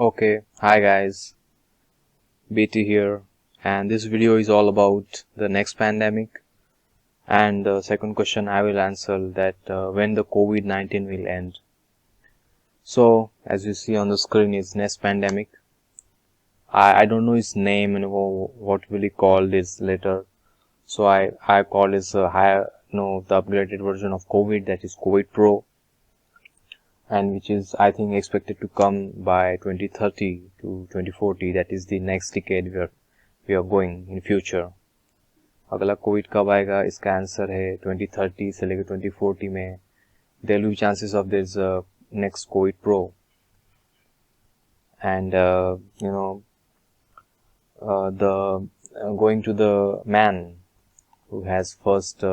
Okay, hi guys, BT here, and this video is all about the next pandemic. And the second question I will answer that when the COVID-19 will end. So, as you see on the screen, is next pandemic. I don't know its name and what will he call this later. So I call this higher, the upgraded version of COVID, that is covidpro, and which is I think expected to come by 2030 to 2040. That is the next decade where we are going in future. अगला Covid कब आएगा इसका answer है 2030 से लेकर 2040 में there will be chances of this next COVID pro and the going to the man who has first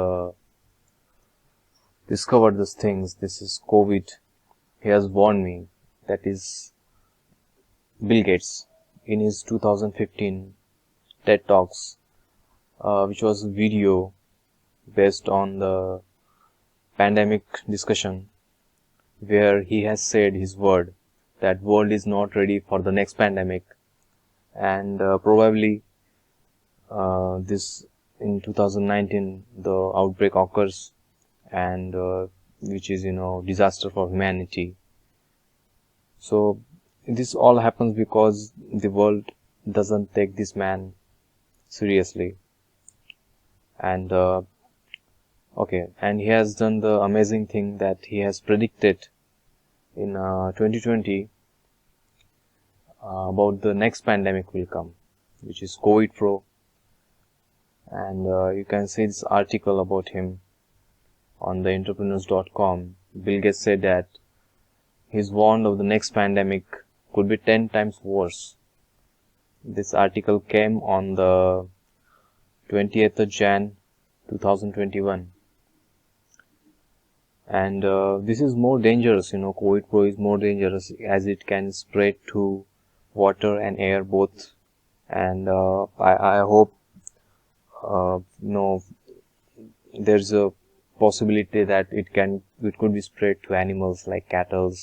discovered these things. This is COVID. He has warned me. That is Bill Gates in his 2015 TED Talks, which was a video based on the pandemic discussion, where he has said his word that world is not ready for the next pandemic, and probably this in 2019 the outbreak occurs, and which is disaster for humanity. So this all happens because the world doesn't take this man seriously, and okay, and he has done the amazing thing that he has predicted in 2020 about the next pandemic will come, which is COVID pro, and you can see this article about him on the entrepreneurs.com. Bill Gates said that he's warned of the next pandemic could be 10 times worse. This article came on the 20th of Jan 2021. And this is more dangerous, COVID pro is more dangerous as it can spread to water and air both. And I hope there's a possibility that it could be spread to animals like cattle,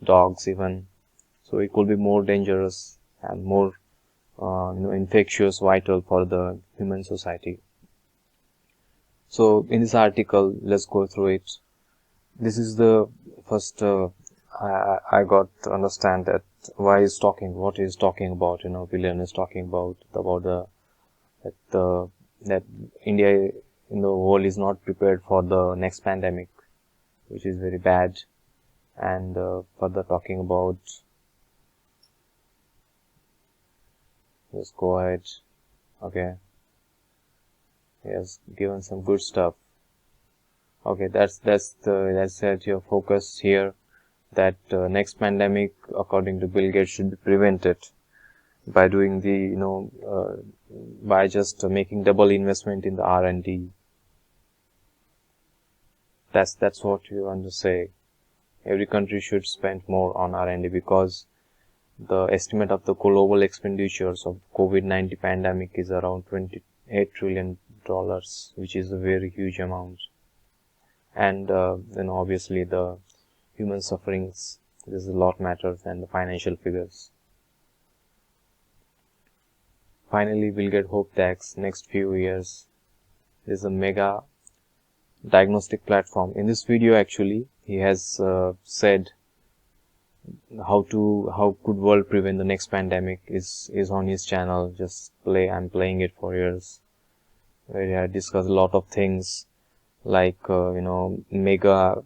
dogs even. So it could be more dangerous and more infectious, vital for the human society. So in this article, let's go through it. This is the first I got to understand that why he's talking, what he's talking about. William is talking about that India in the world is not prepared for the next pandemic, which is very bad, and further talking about. Let's go ahead. Okay, he has given some good stuff. Okay, that's your focus here. That next pandemic, according to Bill Gates, should be prevented by doing by just making double investment in the R&D. That's what you want to say. Every country should spend more on R&D because the estimate of the global expenditures of COVID-19 pandemic is around $28 trillion, which is a very huge amount. And obviously the human sufferings, this is a lot matters than the financial figures. Finally, Bill Gates hope that next few years there's a mega diagnostic platform. In this video, actually, he has said how could world prevent the next pandemic is on his channel. I'm playing it for years, where I discuss a lot of things like mega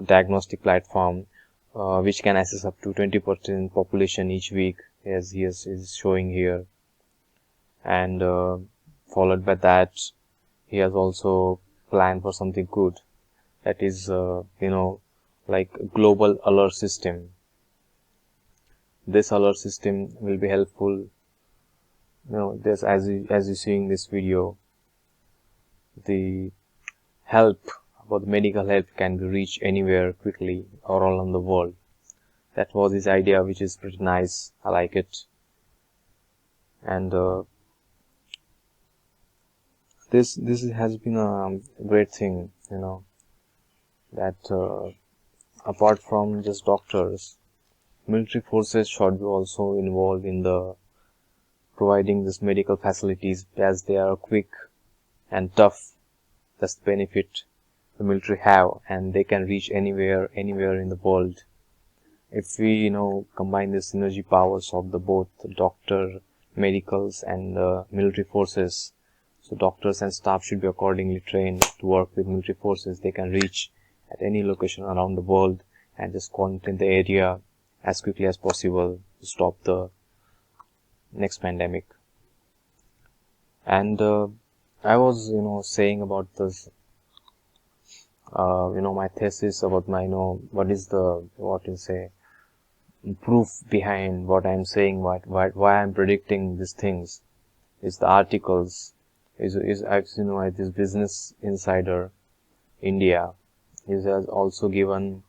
diagnostic platform which can access up to 20% population each week, as he is showing here, and followed by that he has also planned for something good, that is like global alert system. This alert system will be helpful. This as you see in this video, the help about medical help can be reached anywhere quickly or all around the world. That was his idea, which is pretty nice. I like it. And this has been a great thing, that apart from just doctors, military forces should be also involved in the providing this medical facilities, as they are quick and tough. That's the benefit the military have, and they can reach anywhere in the world. If we combine the synergy powers of the both doctor, medicals, and military forces, so doctors and staff should be accordingly trained to work with military forces. They can reach at any location around the world and just quarantine the area as quickly as possible to stop the next pandemic. And I was saying about this my thesis about my what is proof behind what I'm saying, why I'm predicting these things. Is the articles is this Business Insider India is has also given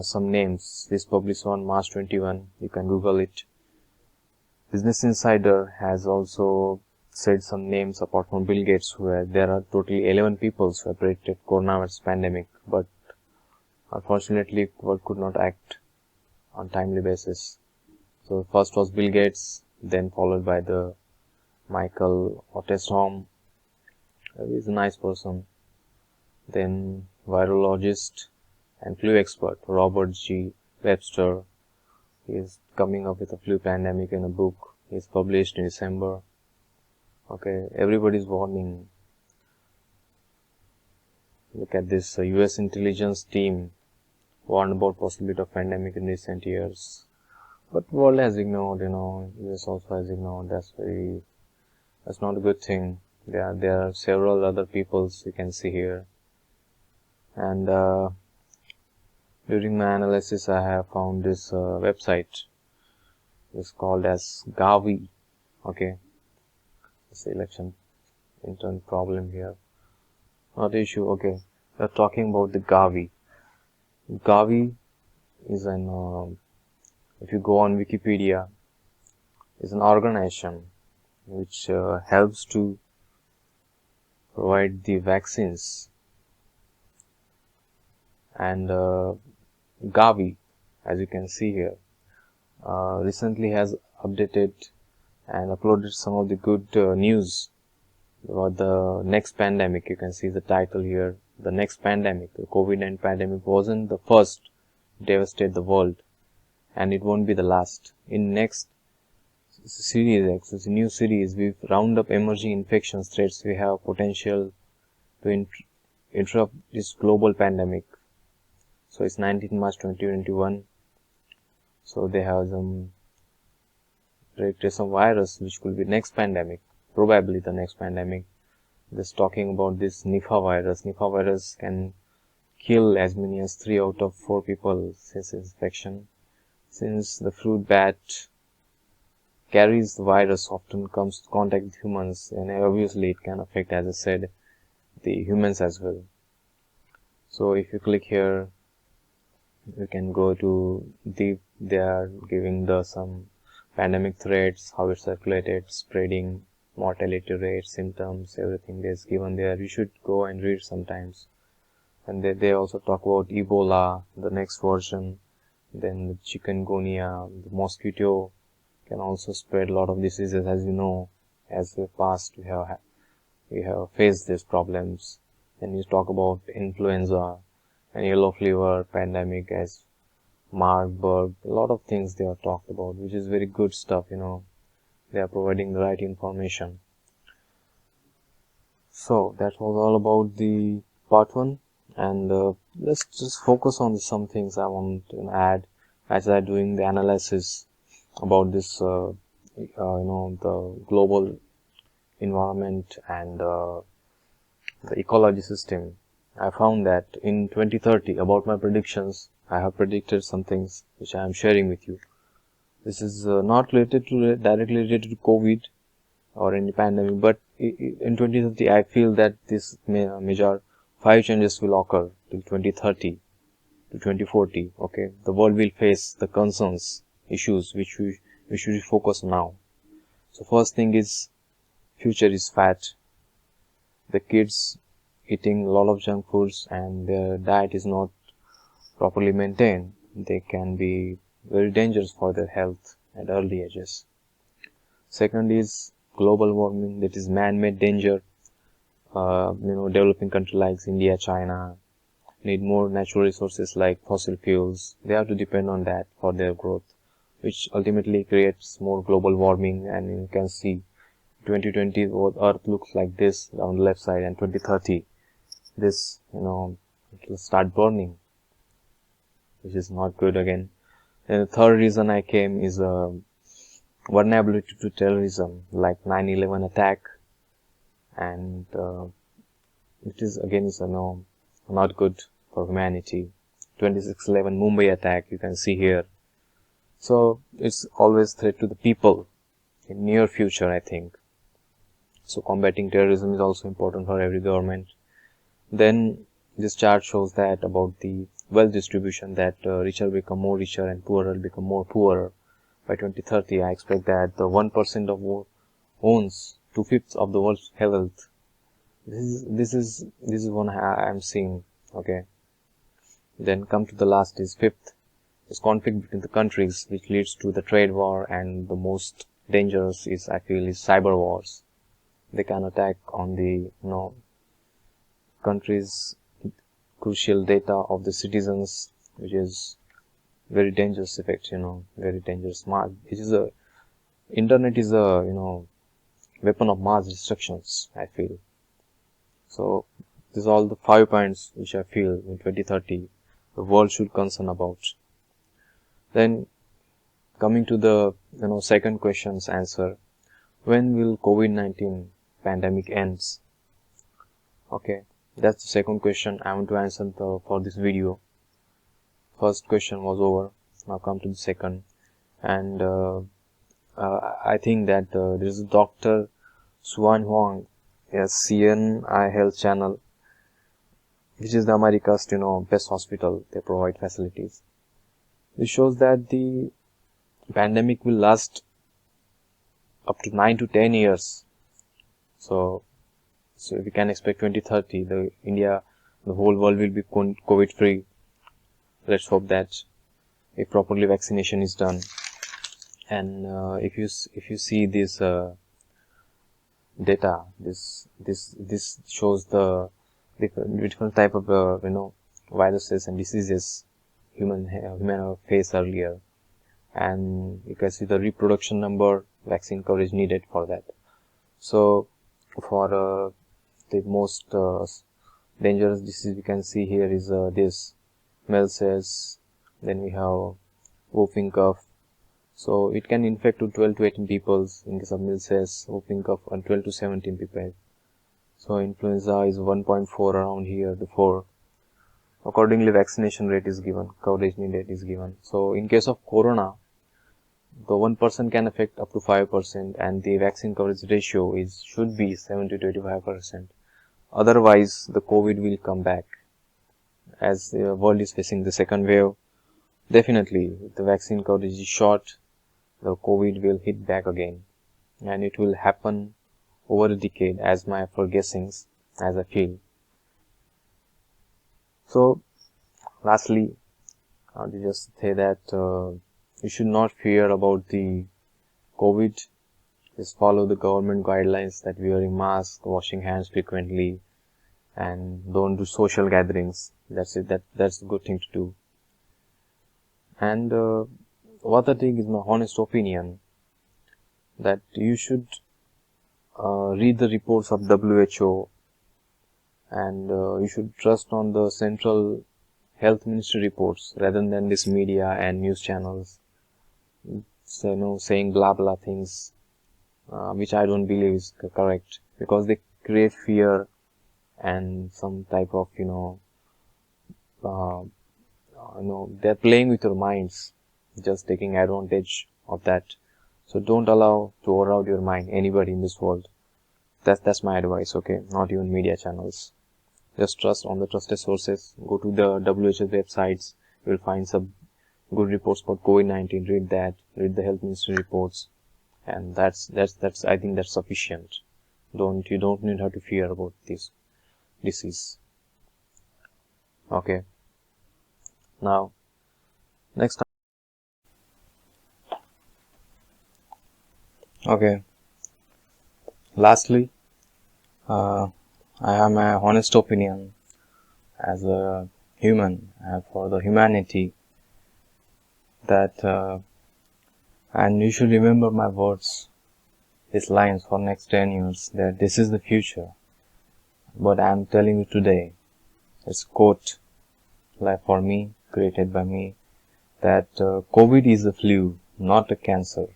some names. This published on March 21. You can Google it. Business Insider has also said some names apart from Bill Gates, where there are totally 11 people who have predicted coronavirus pandemic, but unfortunately world could not act on timely basis. So first was Bill Gates, then followed by the Michael Ottesholm. He's a nice person. Then virologist and flu expert Robert G. Webster. He is coming up with a flu pandemic in a book. He's published in December. Okay, everybody's warning. Look at this. U.S. intelligence team warned about possibility of pandemic in recent years. But world has ignored, US also has ignored. That's not a good thing. There are several other peoples you can see here. And during my analysis, I have found this website. It's called as Gavi. Okay. It's the election intern problem here. Not issue. Okay. We're talking about the Gavi. Gavi is if you go on Wikipedia, is an organization which helps to provide the vaccines. And Gavi, as you can see here, recently has updated and uploaded some of the good news about the next pandemic. You can see the title here. The next pandemic, the Covid-19 pandemic, wasn't the first to devastate the world, and it won't be the last. In next series, it's a new series, we round up emerging infection threats. We have potential to interrupt this global pandemic. So it's 19 March 2021. So they have predicted some virus which could be next pandemic, probably the next pandemic. Just talking about this Nipah virus. Nipah virus can kill as many as 3 out of 4 people since infection. Since the fruit bat carries the virus, often comes to contact with humans, and obviously it can affect, as I said, the humans as well. So if you click here, you can go to they are giving some pandemic threats, how it circulated, spreading, mortality rates, symptoms, everything is given there. You should go and read sometimes. And they also talk about Ebola, the next version, then the chikungunya, the mosquito can also spread a lot of diseases, as you know. As we past, we have faced these problems. Then you talk about influenza and yellow fever pandemic as Marburg. A lot of things they have talked about, which is very good stuff. They are providing the right information. So that was all about the part 1, and let's just focus on some things I want to add as I'm doing the analysis about this the global environment and the ecology system. I found that in 2030, about my predictions, I have predicted some things which I am sharing with you. This is not directly related to COVID or any pandemic, but in 2030, I feel that this major 5 changes will occur till 2030 to 2040. Okay, the world will face the concerns, issues which we should focus on now. So first thing is, future is fat. The kids eating a lot of junk foods and their diet is not properly maintained. they can be very dangerous for their health at early ages. Second is global warming, that is man-made danger. Developing countries like India, China need more natural resources like fossil fuels. They have to depend on that for their growth, which ultimately creates more global warming. And you can see 2020 Earth looks like this on the left side, and 2030 this, it will start burning, which is not good again. And the third reason I came is vulnerability to terrorism, like 9/11 attack, and it is again not good for humanity. 26/11 Mumbai attack, you can see here. So it's always threat to the people in near future, I think. So combating terrorism is also important for every government. Then this chart shows that about the wealth distribution, that richer become more richer and poorer become more poorer. By 2030, I expect that the 1% of owns 2/5 of the world's wealth. This is one I'm seeing. Okay. Then come to the last is fifth is conflict between the countries, which leads to the trade war, and the most dangerous is actually cyber wars. They can attack on the countries' crucial data of the citizens, which is very dangerous effect. Very dangerous. Internet is a weapon of mass destructions, I feel. So these are all the 5 points which I feel in 2030 the world should concern about. Then coming to the second question's answer, when will COVID-19 pandemic ends? Okay, that's the second question I want to answer for this video. First question was over. Now come to the second, and I think that there is a Dr. Suan Huang, yes, CNI Health Channel, which is the America's best hospital. They provide facilities. This shows that the pandemic will last up to 9 to 10 years. So we can expect 2030, the whole world will be COVID free. Let's hope that if properly vaccination is done. And if you see this data, this shows the different type of viruses and diseases human face earlier, and you can see the reproduction number, vaccine coverage needed for that. So for the most dangerous disease we can see here is this MERS. Then we have whooping cough. So it can infect to 12 to 18 people in case of MERS, whooping cough, and 12 to 17 people. So influenza is 1.4 around here, the 4. Accordingly, vaccination rate is given, coverage needed is given. So in case of corona, the 1% can affect up to 5%, and the vaccine coverage ratio should be 70 to 85%. Otherwise, the COVID will come back. As the world is facing the second wave, definitely, if the vaccine coverage is short, the COVID will hit back again, and it will happen over a decade, as my guessings, as I feel. So, lastly, I want to just say that you should not fear about the COVID. Just follow the government guidelines, that wearing masks, washing hands frequently, and don't do social gatherings. That's it. That's a good thing to do. And what I think is my honest opinion, that you should read the reports of WHO, and you should trust on the central health ministry reports rather than this media and news channels. So, saying blah blah things, which I don't believe is correct, because they create fear and some type of they're playing with your minds, just taking advantage of that. So don't allow to override your mind anybody in this world. That's my advice. Okay, not even media channels. Just trust on the trusted sources. Go to the WHO websites. You will find some good reports about COVID-19. Read that. Read the health ministry reports, and that's I think that's sufficient. You don't need to fear about this disease. Okay. Now Next. Okay. Lastly, I have my honest opinion as a human for the humanity that and you should remember my words, these lines for next 10 years, that this is the future. But I am telling you today, it's a quote like for me, created by me, that COVID is a flu, not a cancer.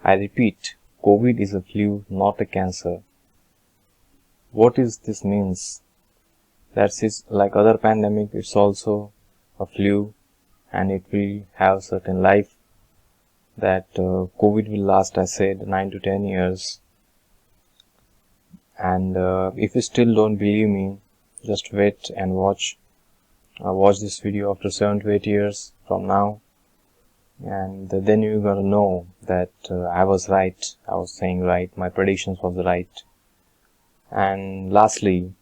I repeat, COVID is a flu, not a cancer. What is this means? That is like other pandemic, it's also a flu and it will have certain life. That COVID will last, I said, 9 to 10 years. And if you still don't believe me, just wait and watch this video after 7 to 8 years from now, and then you're gonna know that I was right. I was saying right. My predictions was right. And lastly,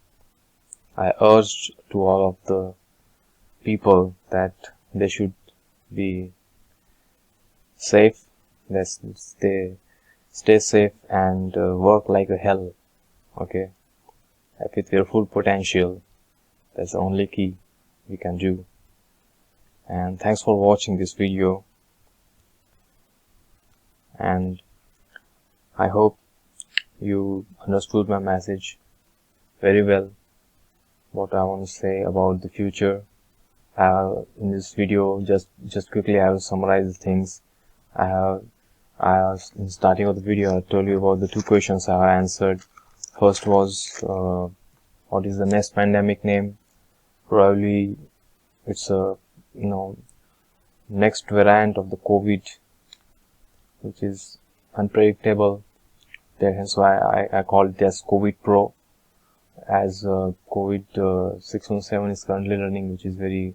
I urged to all of the people that they should be safe. They stay safe and work like a hell. Okay, with your full potential. That's the only key we can do. And thanks for watching this video. And I hope you understood my message very well. What I want to say about the future. In this video, just quickly, I will summarize the things. In starting of the video, I told you about the two questions I have answered. First was, what is the next pandemic name? Probably it's a next variant of the COVID, which is unpredictable. Hence why I call it as covidpro, as COVID 617 is currently running, which is very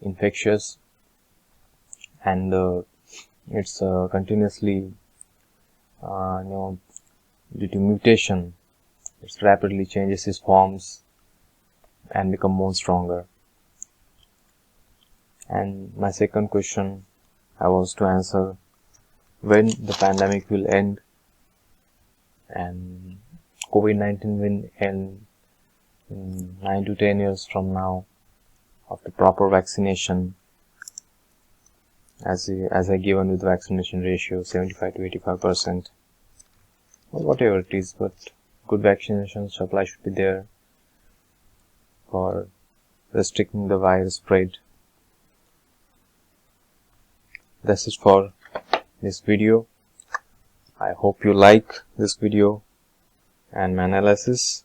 infectious, and it's continuously due to mutation, it rapidly changes its forms and become more stronger. And my second question I was to answer, when the pandemic will end, and COVID-19 will end in 9 to 10 years from now, after proper vaccination, as I given with vaccination ratio 75 to 85%, or whatever it is, but good vaccination supply should be there for restricting the virus spread. That's it for this video. I hope you like this video and my analysis.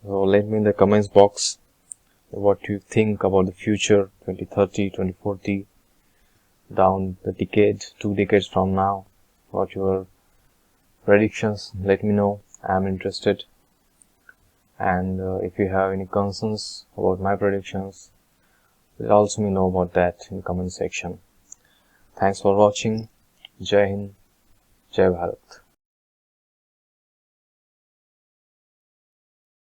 So let me in the comments box what you think about the future, 2030, 2040, down the decade, 2 decades from now. What your predictions, let me know. I am interested. And if you have any concerns about my predictions, let also me know about that in comment section. Thanks for watching. Jai Hind, Jai Bharat.